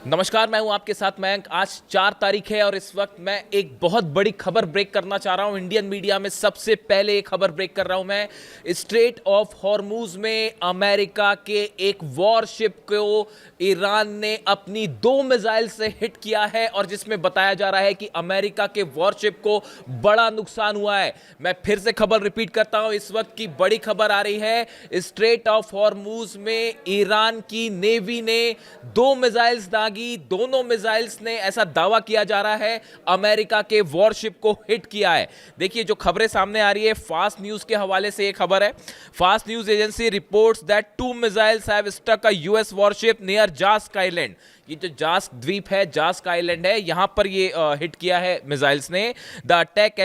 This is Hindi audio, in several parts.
नमस्कार, मैं हूं आपके साथ मयंक। आज 4 तारीख है और इस वक्त मैं एक बहुत बड़ी खबर ब्रेक करना चाह रहा हूं। इंडियन मीडिया में सबसे पहले ये खबर ब्रेक कर रहा हूं मैं। स्ट्रेट ऑफ हॉर्मूज में अमेरिका के एक वॉरशिप को ईरान ने अपनी 2 मिसाइल से हिट किया है और जिसमें बताया जा रहा है कि अमेरिका के वॉरशिप को बड़ा नुकसान हुआ है। मैं फिर से खबर रिपीट करता हूं, इस वक्त की बड़ी खबर आ रही है। स्ट्रेट ऑफ हॉर्मूज में ईरान की नेवी ने 2 मिसाइल्स दागी। दोनों मिसाइल्स ने, ऐसा दावा किया जा रहा है, अमेरिका के वॉरशिप को हिट किया है। देखिए जो खबरें सामने आ रही है, फास्ट न्यूज के हवाले से एक खबर है। Fast news agency reports that 2 missiles have struck a US warship near Jask island. ये जो जास्क द्वीप है, जास्क आइलैंड है, यहां पर ये हिट किया है मिसाइल्स ने। The attack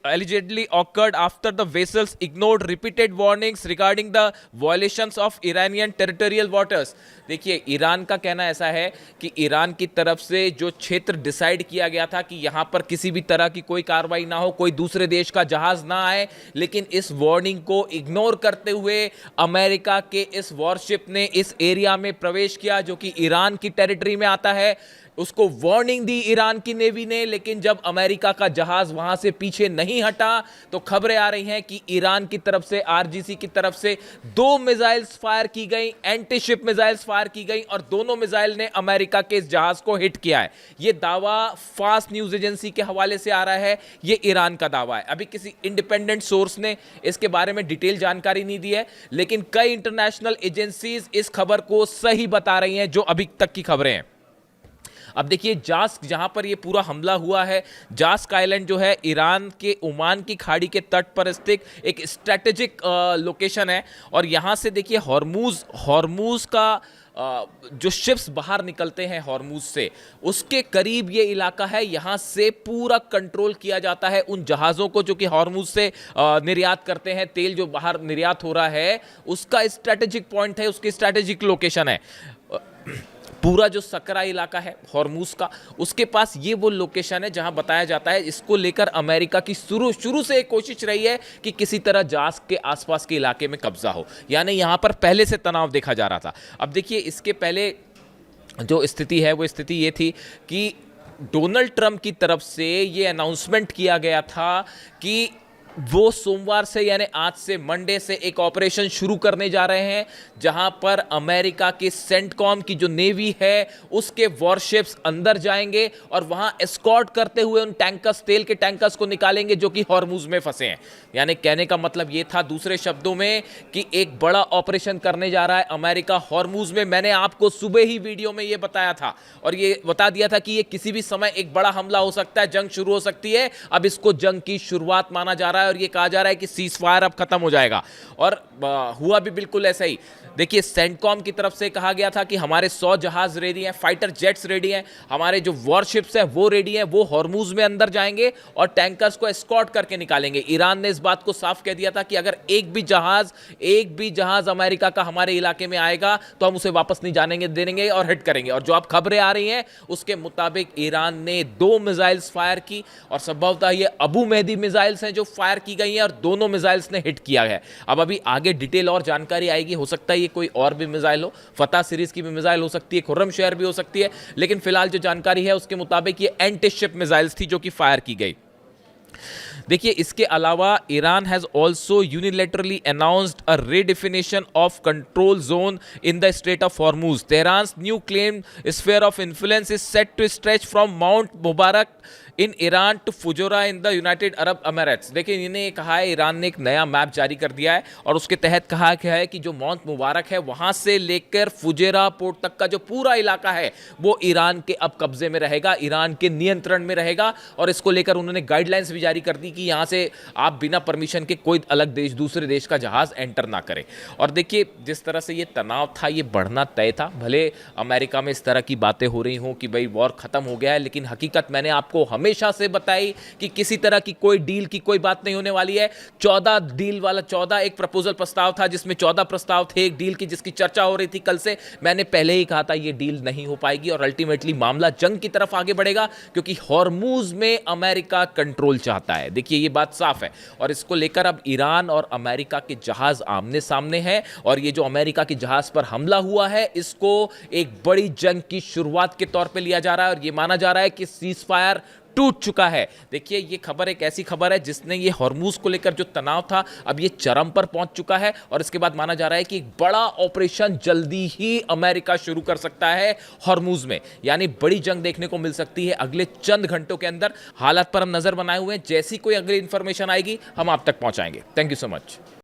allegedly occurred after the vessels ignored repeated warnings regarding the violations of Iranian territorial waters। देखिए ईरान का कहना ऐसा है कि ईरान की तरफ से जो क्षेत्र डिसाइड किया गया था कि यहां पर किसी भी तरह की कोई कार्रवाई ना हो, कोई दूसरे देश का जहाज ना आए, लेकिन इस वार्निंग को इग्नोर करते हुए अमेरिका के इस वॉरशिप ने इस एरिया में प्रवेश किया जो कि ईरान की टेरिटरी में आता है। उसको वार्निंग दी ईरान की नेवी ने, लेकिन जब अमेरिका का जहाज वहां से पीछे नहीं हटा तो खबरें आ रही हैं कि ईरान की तरफ से, आरजीसी की तरफ से 2 मिसाइल्स फायर की गई, एंटी शिप मिसाइल्स फायर की गई और दोनों मिसाइल ने अमेरिका के इस जहाज को हिट किया है। यह दावा फास्ट न्यूज एजेंसी के हवाले से आ रहा है, यह ईरान का दावा है। अभी किसी इंडिपेंडेंट सोर्स ने इसके बारे में डिटेल जानकारी नहीं दी है, लेकिन कई इंटरनेशनल एजेंसीज इस खबर को सही बता रही हैं जो अभी तक की खबरें हैं। अब देखिए जास्क, जहां पर ये पूरा हमला हुआ है, जास्क आइलैंड जो है ईरान के ओमान की खाड़ी के तट पर स्थित एक स्ट्रेटेजिक लोकेशन है और यहां से देखिए हॉर्मूज का जो शिप्स बाहर निकलते हैं हॉर्मूज से, उसके करीब ये इलाका है। यहां से पूरा कंट्रोल किया जाता है उन जहाज़ों को जो कि हॉर्मूज से निर्यात करते हैं। तेल जो बाहर निर्यात हो रहा है उसका स्ट्रेटेजिक पॉइंट है, उसकी स्ट्रेटेजिक लोकेशन है। पूरा जो सकरा इलाका है हॉर्मूज का, उसके पास ये वो लोकेशन है जहां बताया जाता है इसको लेकर अमेरिका की शुरू से एक कोशिश रही है कि किसी तरह जास्क के आसपास के इलाके में कब्जा हो, यानी यहां पर पहले से तनाव देखा जा रहा था। अब देखिए इसके पहले जो स्थिति है वो स्थिति ये थी कि डोनाल्ड ट्रंप की तरफ से ये अनाउंसमेंट किया गया था कि वो सोमवार से, यानी आज से, मंडे से एक ऑपरेशन शुरू करने जा रहे हैं जहां पर अमेरिका के सेंटकॉम की जो नेवी है उसके वॉरशिप्स अंदर जाएंगे और वहां एस्कॉर्ट करते हुए उन टैंकर्स, तेल के टैंकर्स को निकालेंगे जो कि हॉर्मूज में फंसे हैं। यानी कहने का मतलब ये था दूसरे शब्दों में कि एक बड़ा ऑपरेशन करने जा रहा है अमेरिका हॉर्मूज में। मैंने आपको सुबह ही वीडियो में ये बताया था और ये बता दिया था कि ये किसी भी समय एक बड़ा हमला हो सकता है, जंग शुरू हो सकती है। अब इसको जंग की शुरुआत माना जा रहा है और ये कहा जा रहा है कि सीज फायर अब खत्म हो जाएगा और हुआ भी बिल्कुल ऐसा ही। देखिए सेंटकॉम की तरफ से कहा गया था कि हमारे 100 जहाज रेडी हैं, फाइटर जेट्स रेडी हैं, हमारे जो वॉरशिप्स हैं वो रेडी हैं, वो हॉर्मूज में अंदर जाएंगे और टैंकर्स को एस्कॉर्ट करके निकालेंगे। ईरान ने इस बात को साफ कह दिया था कि अगर एक भी जहाज अमेरिका का हमारे इलाके में आएगा तो हम उसे वापस नहीं जाने देंगे और हिट करेंगे। और जो अब खबरें आ रही हैं उसके मुताबिक ईरान ने 2 मिसाइल्स फायर की और संभवतः ये अबू मेहदी मिसाइल्स हैं जो फायर की गई हैं और दोनों मिसाइल्स ने हिट किया है। अब अभी आगे डिटेल और जानकारी आएगी, हो सकता है ये कोई और भी मिसाइल हो, फतह सीरीज की भी मिसाइल हो सकती है, खुर्रम शेर भी हो सकती है, लेकिन फिलहाल जो जानकारी है उसके मुताबिक ये एंटी शिप मिसाइल्स थी जो कि फायर की गई। देखिए इसके अलावा Iran has also unilaterally announced a redefinition of control zone in the strait of Hormuz. Tehran's new claim sphere of influence is set to stretch from mount Mubarak in Iran to Fujairah in the United Arab Emirates. देखिए इन्हें कहा है, ईरान ने एक नया मैप जारी कर दिया है और उसके तहत कहा गया है कि जो माउंट मुबारक है वहां से लेकर फुजेरा पोर्ट तक का जो पूरा इलाका है वो ईरान के अब कब्जे में रहेगा, ईरान के नियंत्रण में रहेगा। और इसको लेकर उन्होंने गाइडलाइंस भी जारी कर दी कि यहां से आप बिना परमिशन के कोई अलग देश, दूसरे देश का जहाज एंटर ना करें। और देखिए जिस तरह से ये तनाव था ये बढ़ना तय था। भले अमेरिका में इस तरह की बातें हो रही हों कि भाई वॉर खत्म हो गया है, लेकिन हकीकत मैंने आपको हमेशा हमेशा से बताई कि किसी तरह की कोई डील की कोई बात नहीं होने वाली है। 14 डील वाला 14 एक प्रपोजल प्रस्ताव था जिसमें 14 प्रस्ताव थे एक डील की जिसकी चर्चा हो रही थी कल से। मैंने पहले ही कहा था ये डील नहीं हो पाएगी और अल्टीमेटली मामला जंग की तरफ आगे बढ़ेगा क्योंकि हॉर्मूज में अमेरिका कंट्रोल चाहता है। देखिए ये बात साफ है और इसको लेकर अब ईरान और अमेरिका के जहाज आमने सामने हैं और ये जो अमेरिका के जहाज पर हमला हुआ है इसको एक बड़ी जंग की शुरुआत के तौर पे लिया जा रहा है और ये माना जा रहा है कि सीज फायर टूट चुका है। देखिए ये खबर एक ऐसी खबर है जिसने ये हॉर्मूज को लेकर जो तनाव था अब ये चरम पर पहुंच चुका है और इसके बाद माना जा रहा है कि एक बड़ा ऑपरेशन जल्दी ही अमेरिका शुरू कर सकता है हॉर्मूज में, यानी बड़ी जंग देखने को मिल सकती है अगले चंद घंटों के अंदर। हालात पर हम नजर बनाए हुए हैं, जैसी कोई अगली इंफॉर्मेशन आएगी हम आप तक पहुंचाएंगे। Thank you so much.